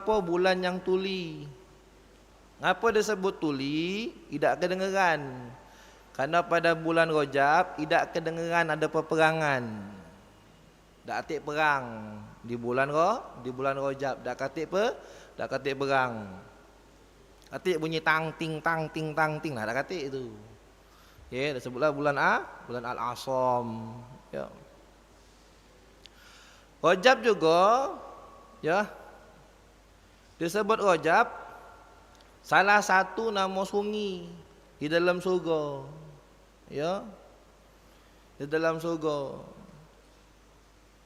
Apa bulan yang tuli? Ngapa dia sebut tuli? Tidak kedengeran. Karena pada bulan Rajab tidak kedengeran ada peperangan. Tak katik perang di bulan Rajab. Tak katik perang. Katik bunyi tang ting tang ting tang ting lah, tak katik itu. Ya, dah sebutlah bulan Al-Asam. Ya. Rajab juga, ya. Disebut Rajab salah satu nama sungai di dalam surga. Ya. Di dalam surga.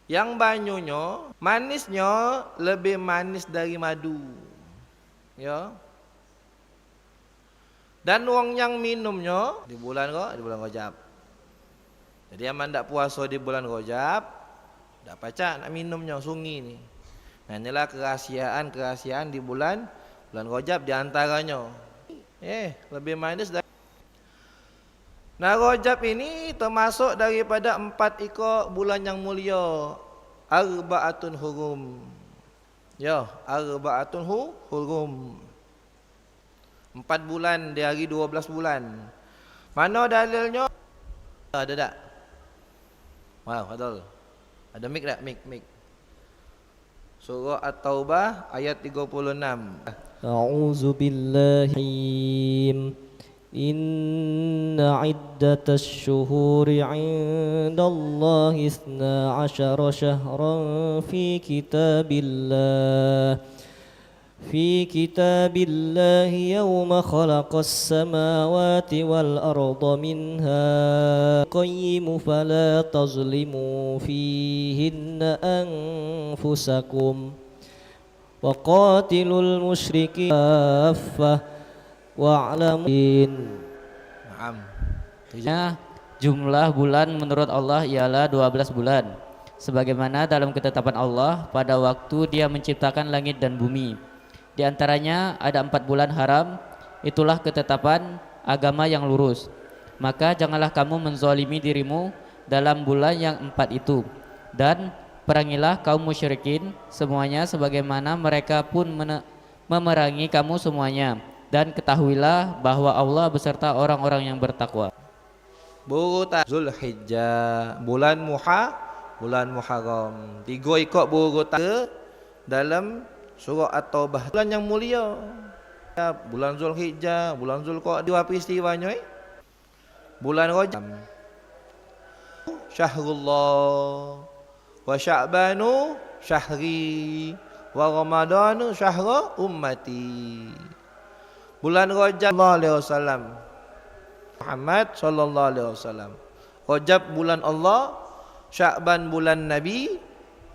Yang banyunya, manisnya lebih manis dari madu. Ya. Dan wong yang minumnya di bulan Rajab. Jadi yang tak puasa di bulan Rajab, tak pacak nak minumnya sungai ni. Nah, inilah kerahasiaan di bulan Rajab di antaranya. Lebih manis dari. Nah, Rajab ini termasuk daripada 4 ekor bulan yang mulia. Arba'atun hurum. Ya, arba'atun hurum. 4 bulan di hari 12 bulan. Mana dalilnya? Ada tak? Wow, betul. Ada mic tak? Mic. Surah At-Taubah ayat 36. A'udzu billahi Inna iddatas syuhuri 'indallahi 12 syahran fi kitabillah yawma khalaqas samawati wal arda minha qayyimu fala tazlimu fihinna anfusakum wa qatilul musyrikin kaffah wa'lamin. Naam. Jumlah bulan menurut Allah ialah 12 bulan, sebagaimana dalam ketetapan Allah pada waktu Dia menciptakan langit dan bumi. Di antaranya ada 4 bulan haram, itulah ketetapan agama yang lurus. Maka janganlah kamu menzalimi dirimu dalam bulan yang 4 itu, dan perangilah kaum musyrikin semuanya sebagaimana mereka pun memerangi kamu semuanya. Dan ketahuilah bahwa Allah beserta orang-orang yang bertakwa. Zulhijjah, bulan Muharram. 3 ikut berurutan dalam surah At-Taubah. Bulan yang mulia. Bulan Zulhijjah, bulan Zulqa'dah. Dua peristiwanya. Bulan Rajab. Syahrullah wa Sya'banu syahri wa Ramadanu syahra ummati. Bulan Rajab sallallahu alaihi wasallam. Muhammad sallallahu alaihi wasallam. Rajab bulan Allah, Sya'ban bulan Nabi,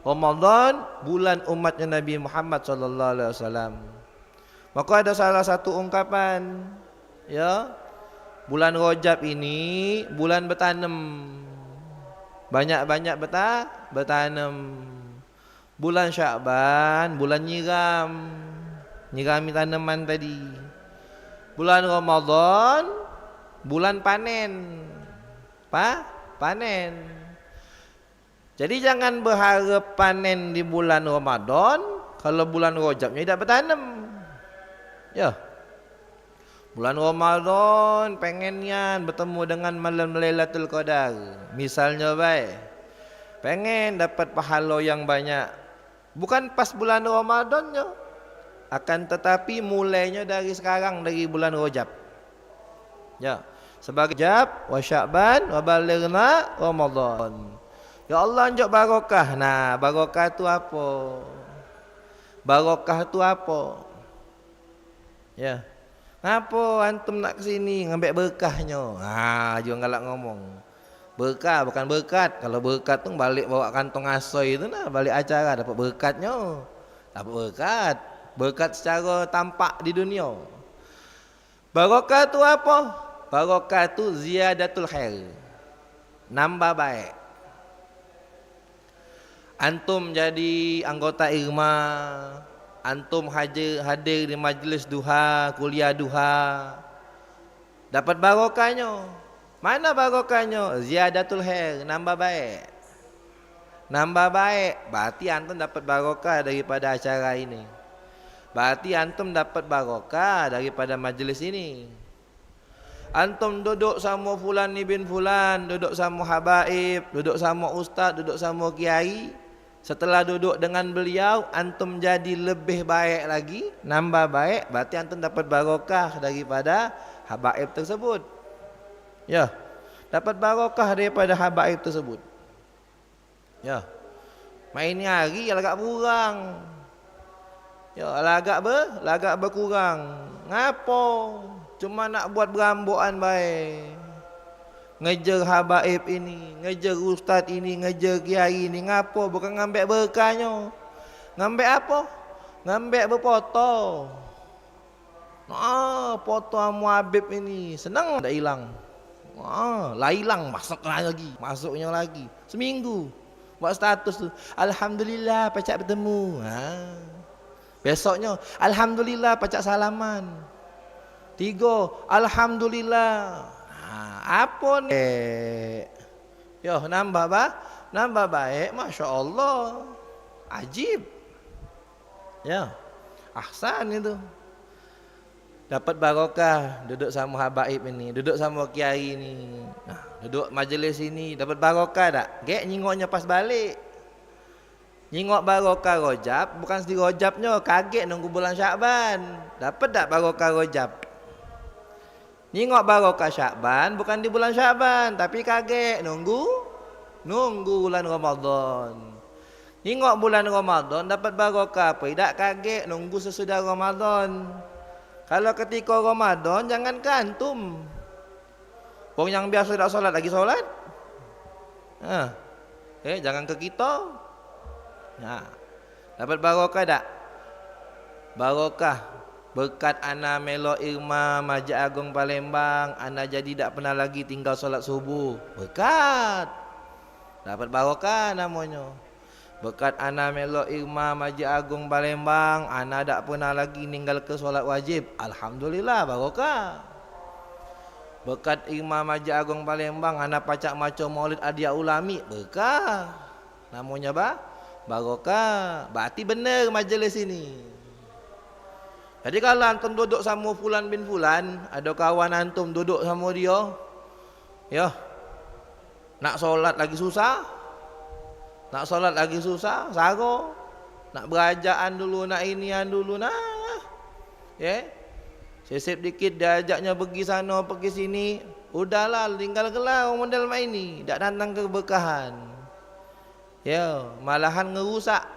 Ramadan bulan umatnya Nabi Muhammad sallallahu alaihi wasallam. Maka ada salah satu ungkapan, ya. Bulan Rajab ini bulan bertanam. Banyak-banyak bertanam. Bulan Sya'ban bulan nyiram. Nyirami tanaman tadi. Bulan Ramadan bulan panen. Panen. Jadi jangan berharap panen di bulan Ramadan kalau bulan Rajabnya tidak bertanam. Ya. Bulan Ramadan pengennya bertemu dengan malam Lailatul Qadar. Misalnya pengen dapat pahala yang banyak. Bukan pas bulan Ramadannya. Akan tetapi mulainya dari sekarang, dari bulan Rajab. Ya, sebagai Rajab wa Sya'ban wa balighna Ramadan. Ya Allah anjak barokah. Nah, barokah tu apa? Barokah tu apa? Ya. Ngapa antum nak ke sini ngambil berkahnya? Jangan galak ngomong. Berkah bukan berkat. Kalau berkat tu balik bawa kantong asoy tu nah, balik acara dapat berkatnya. Dapat berkat. Berkat secara tampak di dunia. Barokah tu apa? Barokah tu ziyadatul khair. Nambah baik. Antum jadi anggota IRMA, antum hadir di majlis duha, kuliah duha, dapat barokahnya. Mana barokahnya? Ziyadatul khair, nambah baik. Nambah baik, berarti antum dapat barokah daripada acara ini. Berarti antum dapat barokah daripada majlis ini. Antum duduk sama fulan bin fulan, duduk sama habaib, duduk sama ustaz, duduk sama kiai. Setelah duduk dengan beliau, antum jadi lebih baik lagi, nambah baik, berarti antum dapat barokah daripada habaib tersebut. Ya, dapat barokah daripada habaib tersebut. Ya, main hari agak kurang. Ya, lagak berkurang. Ngapo? Cuma nak buat berambuan baik. Ngejar habaib ini, ngejar ustaz ini, ngejar kiai ini. Ngapo? Bukan ngambil berkahnya. Ngambil apa? Ngambil berfoto. Foto sama Habib ini. Senang dah hilang. Lah hilang, masuknya lagi. Seminggu. Buat status tu. Alhamdulillah pacak bertemu. Besoknya, alhamdulillah pacak salaman. 3, alhamdulillah. Apa ni? Yo, nambah baik, masya Allah. Ajib. Ya, ahsan itu. Dapat barokah duduk sama habaib ini, duduk sama kiai ini. Duduk majlis ini dapat barokah tak? Gek nyingoknya pas balik. Nyingok barokah Rajab, bukan sedih Rajabnya, kaget nunggu bulan Syakban. Dapat tak barokah Rajab? Nyingok barokah Syakban, bukan di bulan Syakban, tapi kaget nunggu bulan Ramadan. Nyingok bulan Ramadan dapat barokah, tidak kaget nunggu sesudah Ramadan. Kalau ketika Ramadan jangan kantum. Orang yang biasa tak solat lagi solat. Jangan ke kita. Dapat barokah tak? Barokah berkat ana melo Irma Masjid Agung Palembang, ana jadi tak pernah lagi tinggal solat subuh. Berkat. Dapat barokah namanya. Berkat ana melo Irma Masjid Agung Palembang, ana tak pernah lagi ninggal ke solat wajib. Alhamdulillah barokah. Berkat Irma Masjid Agung Palembang, ana pacak maco Maulid Adia Ulami. Berkah. Namanya barokah. Berarti benar majlis ini. Jadi kalau antum duduk sama fulan bin fulan, ada kawan antum duduk sama dia, ya, nak solat lagi susah, sago, nak berajaan dulu, nak inian dulu, sesep dikit diajaknya pergi sana, pergi sini, udahlah, tinggal kelar model main ini, tak datang keberkahan. Ya, malahan ngerusak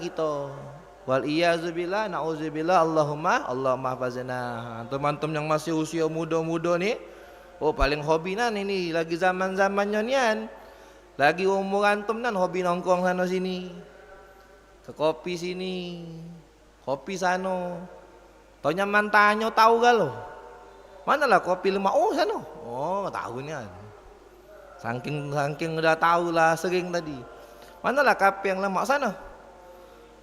kita. Wal iyazubillah, na'udzubillah, Allahumma hafazna. Teman-teman yang masih usia muda-muda ni, paling hobi nan ini, lagi zaman-zamannya nian. Lagi umur antum nan hobi nongkrong sana sini. Ke kopi sini, kopi sana. Taunya mantanyo tahu galo. Manalah kopi lemak? Sana. Tahu nian. Saking udah tahu lah sering tadi. Manalah kafe yang lemak sana?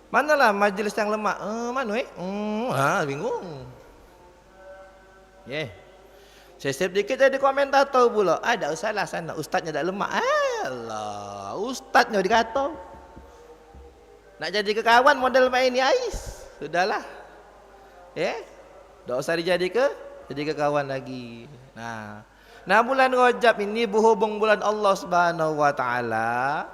Manalah majlis yang lemak? Bingung. Sesep dikit jadi komentator pula. Tak usahlah sana, ustaznya tak lemak. Allah, ustaznya dikata. Nak jadi ke kawan model main ni ais. Sudahlah. Tak usah jadi ke kawan lagi. Nah, bulan Rajab ini berhubung bulan Allah Subhanahu wa taala.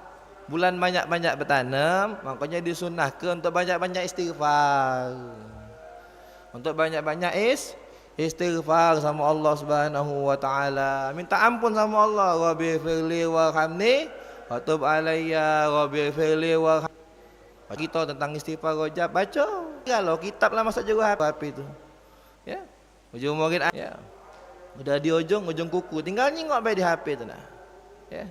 Bulan banyak-banyak bertanam, makanya disunnahkan untuk banyak-banyak istighfar. Untuk banyak-banyak istighfar sama Allah Subhanahu wa taala. Minta ampun sama Allah, Rabbighfirli warhamni wa tub alayya, Rabbighfirli warhamni. Kita tentang istighfar Rajab baca. Kalau kitab lah masuk juga apa itu. Ya. Ujung murid ya. Udah di ujung kuku, tinggal nyingok baik di HP tu nah. Ya.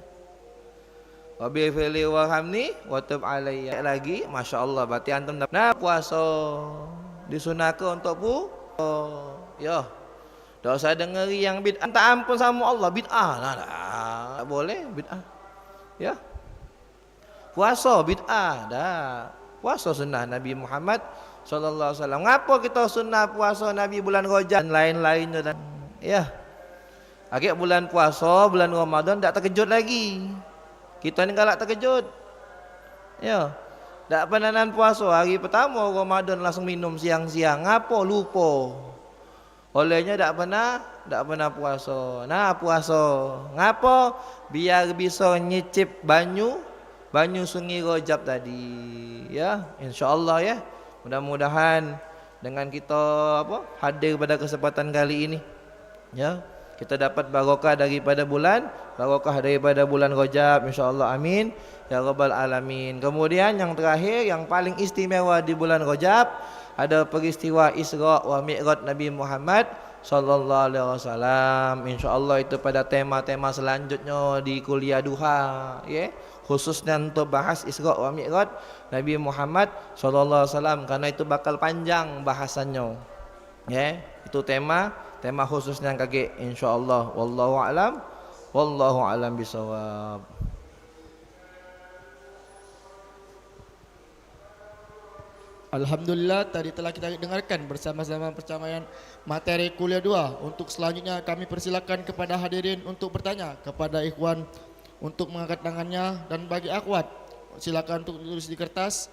Rabbighfirli warhamni wa tub alayya. Lagi, masya-Allah, berarti antum dapat puasa disunahkan untuk ya. Tak usah dengeri yang bid'ah. Tak ampun sama Allah bid'ah. Tak boleh bid'ah. Ya. Puasa bid'ah dah. Puasa sunnah Nabi Muhammad sallallahu alaihi wasallam. Ngapa kita sunnah puasa Nabi bulan Rajab dan lain-lainnya dan ya. Akhir bulan puasa, bulan Ramadan tak terkejut lagi. Kita ni galak terkejut. Ya. Tak pernah nan puasa hari pertama Ramadan langsung minum siang-siang. Ngapo lupa. Olehnya tak pernah puasa. Nah puasa. Ngapo? Biar bisa nyicip banyu sungai Rajab tadi. Ya, insya-Allah ya. Mudah-mudahan dengan kita hadir pada kesempatan kali ini, ya, kita dapat barokah daripada bulan Rajab, insya-Allah, amin ya rabbal alamin. Kemudian yang terakhir, yang paling istimewa di bulan Rajab, ada peristiwa Isra wa Mi'raj Nabi Muhammad sallallahu alaihi wasallam. Insya-Allah itu pada tema-tema selanjutnya di kuliah duha, ya, khususnya untuk bahas Isra wa Mi'raj Nabi Muhammad sallallahu alaihi wasallam, karena itu bakal panjang bahasannya. Ya, itu tema khususnya yang kaki, insyaallah. Wallahu alam bisawab. Alhamdulillah, tadi telah kita dengarkan bersama-sama percamaian materi kuliah 2. Untuk selanjutnya kami persilakan kepada hadirin untuk bertanya, kepada ikhwan untuk mengangkat tangannya, dan bagi akhwat silakan untuk tulis di kertas.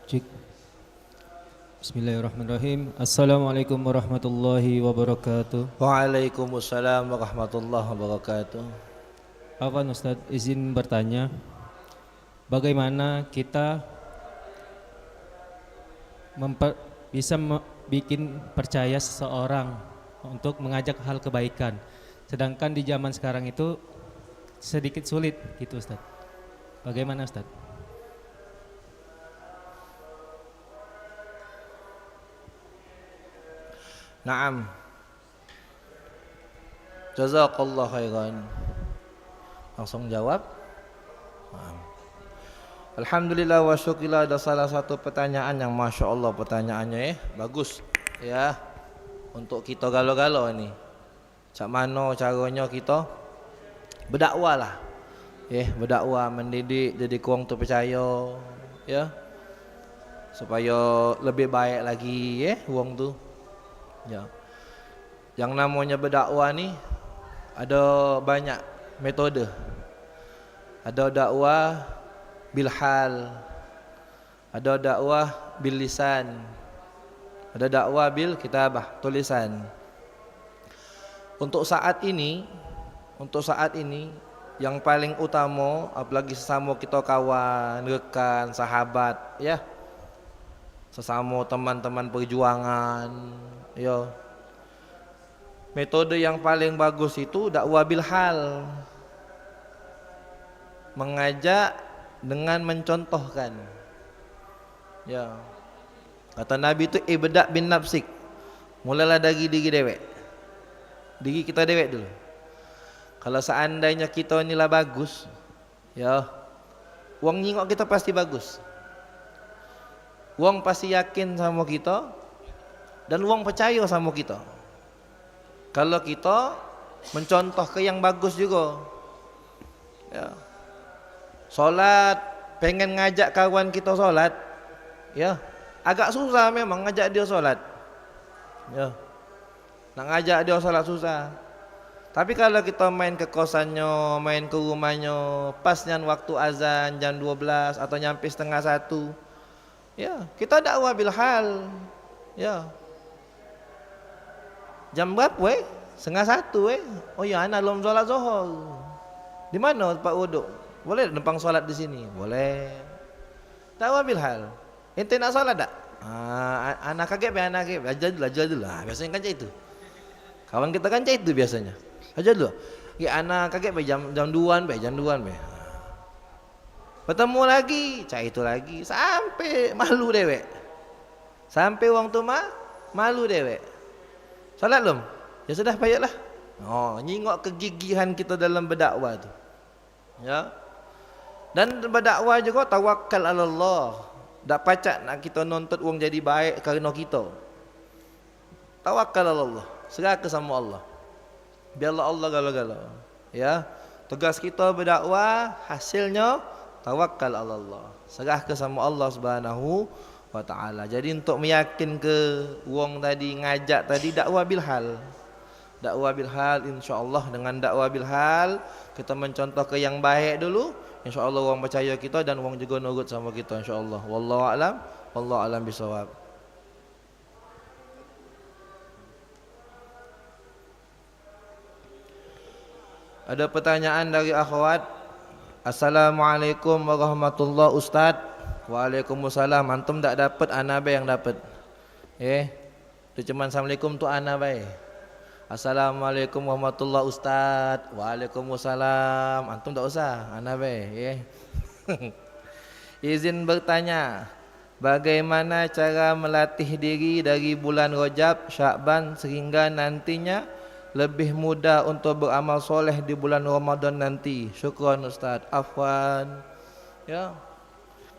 Cik. Bismillahirrahmanirrahim. Assalamualaikum warahmatullahi wabarakatuh. Waalaikumsalam warahmatullahi wabarakatuh. Afwan Ustaz, izin bertanya, bagaimana kita bisa bikin percaya seseorang untuk mengajak hal kebaikan, sedangkan di zaman sekarang itu sedikit sulit gitu Ustaz. Bagaimana Ustaz? Naam. Jazakallah khairan. Langsung jawab. Naam. Alhamdulillah wa syukurillah, ada salah satu pertanyaan yang Masya Allah pertanyaannya bagus ya, untuk kita galau-galau ini. Cak mana caranya kita berdakwah lah, berdakwah, mendidik jadi kurang terpercaya, ya, supaya lebih baik lagi wong tu. Ya. Yang namanya berdakwah ni ada banyak metode. Ada dakwah bil hal, ada dakwah bil lisan, ada dakwah bil kitabah, tulisan. Untuk saat ini yang paling utama, apalagi sesama kita kawan, rekan, sahabat, ya, sesama teman-teman perjuangan, ya, metode yang paling bagus itu dakwah bil hal, mengajak dengan mencontohkan. Ya, kata Nabi itu ibda bin nafsik, mulalah dari diri dewek, diri kita dewek dulu. Kalau seandainya kita inilah bagus, ya, wong nyingok kita pasti bagus, wong pasti yakin sama kita, dan wong percaya sama kita. Kalau kita mencontoh ke yang bagus juga, ya. Solat, pengen ngajak kawan kita solat, ya, agak susah memang ngajak dia solat, ya, nak ngajak dia solat susah. Tapi kalau kita main ke kosannya, main ke rumahnya, pasnya waktu azan jam 12 atau nyampe setengah 1, ya, kita dakwah bil hal, ya. Jam berapa setengah 1 oh ya, anak belum solat zuhur. Di mana tempat wuduk? Boleh numpang solat di sini? Boleh. Dakwah bil hal. Ente nak solat tak? Anak kaget ajar dulu. Biasanya kan cak itu. Kawan kita kan cak itu biasanya. Ajar dulu. Ya anak kaget jam 2-an jam 2-an. Bertemu lagi, cak itu lagi, sampai malu dewek. Sampai wong tu malu dewek. Solat belum? Ya sudah, payahlah. Oh, nyingok kegigihan kita dalam berdakwah tu. Ya. Dan berdakwah juga tawakal ala Allah. Tak pacak nak kita nuntut wong jadi baik kerana kita. Tawakal Allah, serahkan sama Allah. Biarlah Allah gala-gala. Ya, tugas kita berdakwah, hasilnya tawakal Allah. Serahkan sama Allah Subhanahu wa taala. Jadi untuk meyakin ke wong tadi ngajak tadi dakwah bil hal. Dakwah bil hal, insya-Allah dengan dakwah bil hal kita mencontoh ke yang baik dulu, insya-Allah orang percaya kita dan orang juga nurut sama kita insya-Allah. Wallahu a'lam bisawab. Ada pertanyaan dari akhwat. Assalamualaikum warahmatullahi Ustaz. Waalaikumsalam. Antum tak dapat, ana bae yang dapat. Tu cuma assalamualaikum tu ana bae. Assalamualaikum warahmatullahi Ustaz. Waalaikumsalam. Antum tak usah, ana bae. Izin bertanya, bagaimana cara melatih diri dari bulan Rajab, Syakban sehingga nantinya lebih mudah untuk beramal soleh di bulan Ramadan nanti? Syukran Ustaz. Afwan. Ya,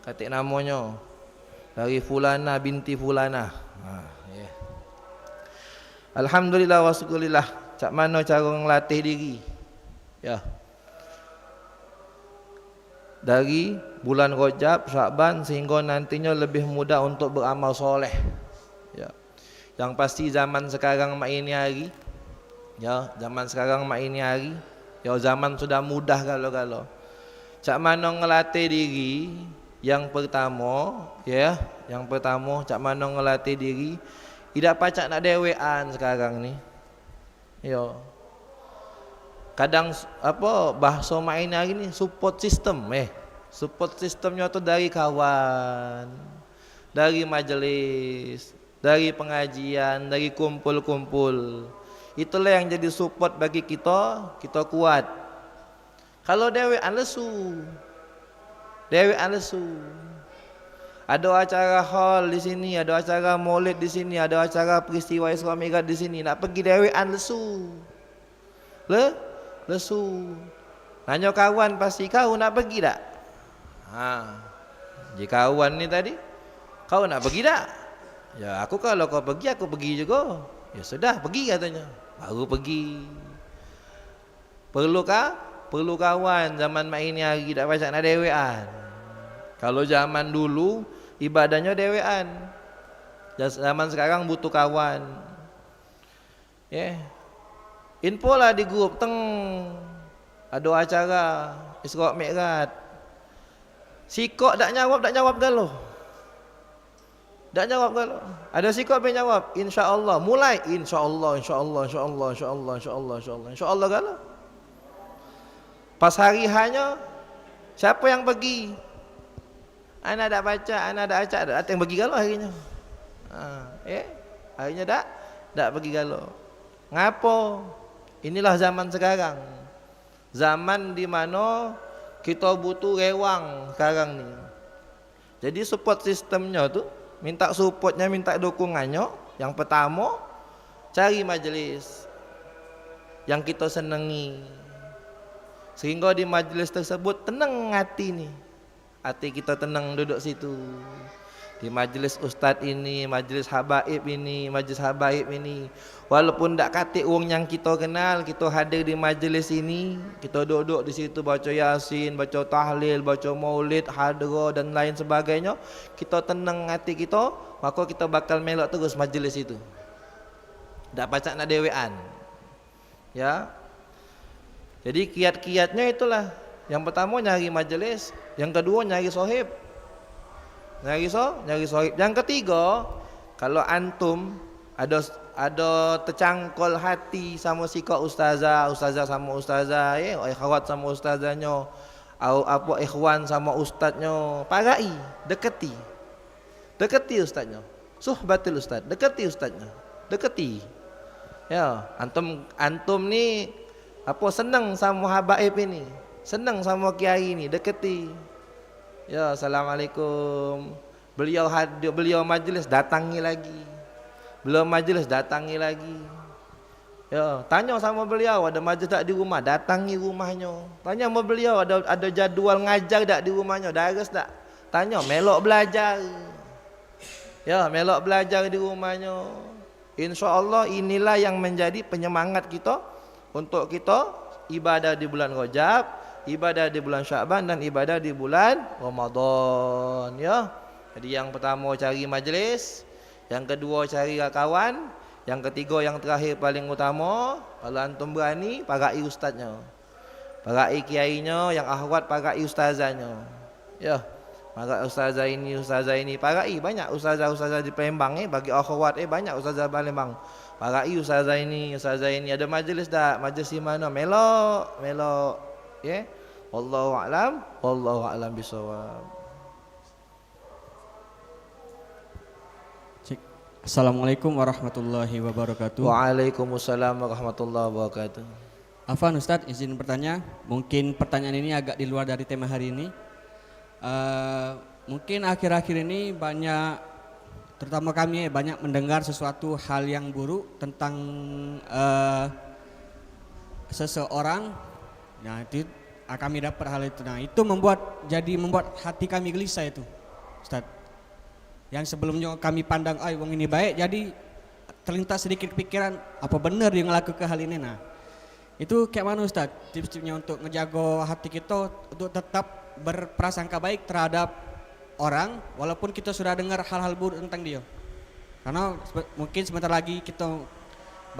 katik namanya dari Fulana binti Fulana. Ya. Alhamdulillah wa syukurillah. Cak mana cara ngelatih diri? Ya, dari bulan Rajab, Syakban sehingga nantinya lebih mudah untuk beramal soleh. Ya, yang pasti zaman sekarang mak ini hari. Ya, zaman sekarang mak ini hari. Ya, zaman sudah mudah kalau. Cak mana ngelatih diri? Yang pertama, cak mana ngelatih diri? Tidak pacak nak dewean sekarang ni. Ya. Kadang bahasa mak ini hari ni support system. Support systemnya tu dari kawan, dari majlis, dari pengajian, dari kumpul-kumpul. Itulah yang jadi support bagi kita kuat. Kalau dewean lesu. Ada acara hall di sini, ada acara maulid di sini, ada acara peristiwa Isra Mi'raj di sini, nak pergi dewean lesu. Lesu. Nanya kawan pasti, kau nak pergi tak? Jika kawan ni tadi, kau nak pergi tak? Ya, aku kalau kau pergi, aku pergi juga. Ya sudah, pergi katanya. Baru pergi. Perlu kawan. Zaman mak ini hari tak pacak nak dewean. Kalau zaman dulu ibadahnya dewean. Zaman sekarang butuh kawan. Info lah di grup ada acara Isra Mi'raj. Sikok tak jawab galau. Tak jawab kalau. Ada sikap yang jawab, insya-Allah. Mulai insya-Allah kalau. Pas hari hanya siapa yang pergi? Ana dak baca, ana dak acak, ada yang pergi kalau harinya. Harinya dak pergi kalau. Ngapo? Inilah zaman sekarang. Zaman di mana kita butuh rewang sekarang ni. Jadi support sistemnya tu, minta supportnya, minta dukungannya. Yang pertama, cari majlis yang kita senangi, sehingga di majlis tersebut tenang hati ni. Hati kita tenang duduk situ. Di majlis ustaz ini, majlis habaib ini, walaupun tak katik orang yang kita kenal, kita hadir di majlis ini, kita duduk di situ baca yasin, baca tahlil, baca maulid, hadra dan lain sebagainya, kita tenang hati kita, maka kita bakal melok terus majlis itu. Tak pacak nak dewean. Ya. Jadi kiat-kiatnya itulah. Yang pertama nyari majlis, yang kedua nyari sohib. Nyari sohib. Yang ketiga, kalau antum ada tercangkul hati sama sikap ustazah sama ustazah, ikhwat sama ustazahnya, atau ikhwan sama ustaznya, parai, dekati ustaznya. Suhbatul ustaz, dekati ustaznya. Ya, antum ni senang sama habaib ini, senang sama kiai ini, dekati. Ya, assalamualaikum. Beliau majlis datangi lagi. Ya, tanya sama beliau ada majlis tak di rumah, datangi rumahnya. Tanya sama beliau ada jadual ngajar tak di rumahnya, daras tak. tanya melok belajar. Ya, melok belajar di rumahnya. InsyaAllah inilah yang menjadi penyemangat kita untuk kita ibadah di bulan Rajab, ibadah di bulan Syaban dan ibadah di bulan Ramadan. Ya. Jadi yang pertama cari majlis, yang kedua cari kawan, yang ketiga yang terakhir paling utama, kalau antum berani pakai ustaznya. Pakai kiainya, yang akhwat pakai ustazahnya. Ya. Pakai ustazah ini, pakai banyak ustazah di Palembang bagi akhwat banyak ustazah Palembang. Pakai ustazah ini ada majlis dak? Majlis di mana? Melok. Ya. Wallahu a'lam bisawab. Assalamualaikum warahmatullahi wabarakatuh. Waalaikumsalam warahmatullahi wabarakatuh. Afwan Ustadz, izin bertanya. Mungkin pertanyaan ini agak di luar dari tema hari ini. Mungkin akhir-akhir ini banyak, terutama kami banyak mendengar sesuatu hal yang buruk tentang seseorang. Nah itu kami dapat hal itu. Nah itu membuat hati kami gelisah itu, Ustadz. Yang sebelumnya kami pandang, wong ini baik, jadi terlintas sedikit pikiran, apa benar dia ngelakukan hal ini. Nah itu kayak mana Ustadz tips-tipsnya untuk ngejaga hati kita untuk tetap berprasangka baik terhadap orang walaupun kita sudah dengar hal-hal buruk tentang dia. Karena mungkin sebentar lagi kita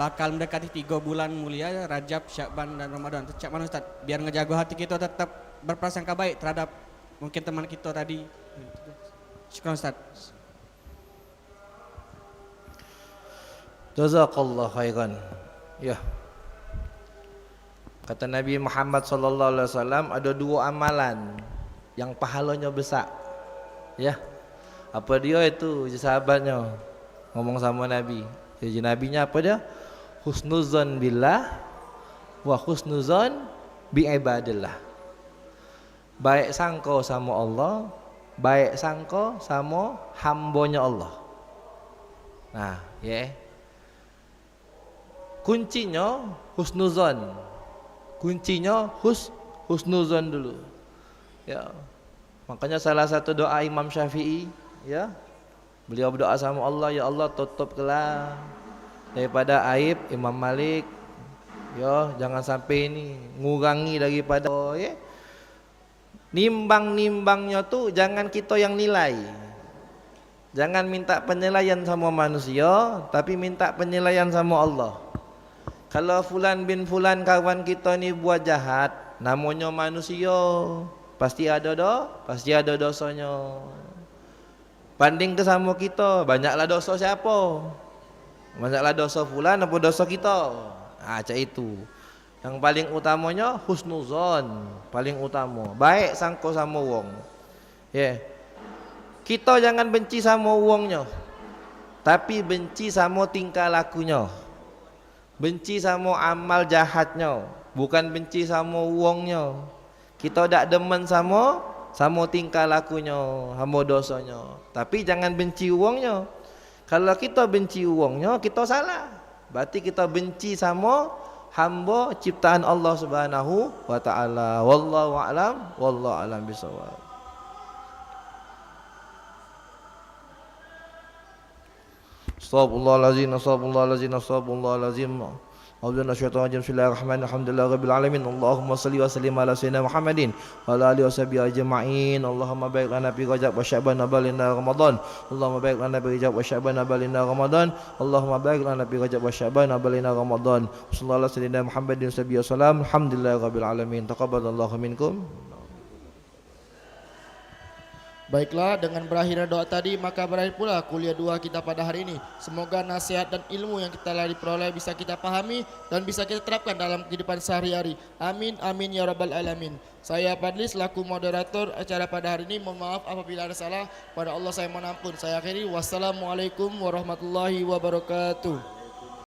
bakal mendekati 3 bulan mulia, Rajab, Syakban dan Ramadan. Cak mana Ustaz biar ngejaga hati kita tetap berprasangka baik terhadap mungkin teman kita tadi. Syukran Ustaz. Jazakallah khairan. Ya. Kata Nabi Muhammad sallallahu alaihi wasallam ada 2 amalan yang pahalanya besar. Ya. Apa dia itu? Sahabatnya ngomong sama Nabi. Jadi nabinya apa dia? Husnuzan billah wa husnuzan bi ibadillah. Baik sangka sama Allah, baik sangka sama hambanya Allah. Nah, ya. Kuncinya husnuzan. Kuncinya husnuzan dulu. Ya. Makanya salah satu doa Imam Syafi'i, ya. Beliau berdoa sama Allah, ya Allah tutuplah daripada aib Imam Malik. Ya, jangan sampai ini ngurangi daripada ya. Nimbang-nimbangnya tuh jangan kita yang nilai. Jangan minta penilaian sama manusia, tapi minta penilaian sama Allah. Kalau fulan bin fulan kawan kita ni buat jahat, namanya manusia, pasti ada dosanya. Banding ke sama kita, banyaklah dosa siapa? Banyaklah dosa fulan apa dosa kita? Cak itu. Yang paling utamanya husnuzon, paling utama. Baik sangko sama wong. Ya. Kita jangan benci sama wongnya, tapi benci sama tingkah lakunya. Benci sama amal jahatnya, bukan benci sama wongnya. Kita tak demen sama tingkah lakunya, sama dosanya. Tapi jangan benci wongnya. Kalau kita benci wongnya, kita salah. Berarti kita benci sama hamba ciptaan Allah Subhanahu wa taala. Wallahu a'lam bisawab. Astagfirullahaladzim. A'udzubillahi minasyaitonir rajim. Bismillahirrahmanirrahim. Alhamdulillahi rabbil alamin. Allahumma shalli wa sallim ala sayyidina Muhammadin wa ala alihi washabihi ajma'in. Allahumma barik lana fi Rajab wa Sya'ban wa balina Ramadan. Allahumma barik lana fi Rajab wa Sya'ban wa balina Ramadan. Allahumma barik lana fi Rajab wa Sya'ban wa balina Ramadan. Sallallahu alaihi sayyidina Muhammadin wa sallam. Alhamdulillahi rabbil alamin. Taqabbalallahu minkum. Baiklah, dengan berakhirnya doa tadi maka berakhir pula kuliah 2 kita pada hari ini. Semoga nasihat dan ilmu yang kita telah diperoleh bisa kita pahami dan bisa kita terapkan dalam kehidupan sehari-hari. Amin, amin ya rabbal alamin. Saya Padli selaku moderator acara pada hari ini. Mohon maaf apabila ada salah. Pada Allah saya mohon ampun. Saya akhiri. Wassalamualaikum warahmatullahi wabarakatuh.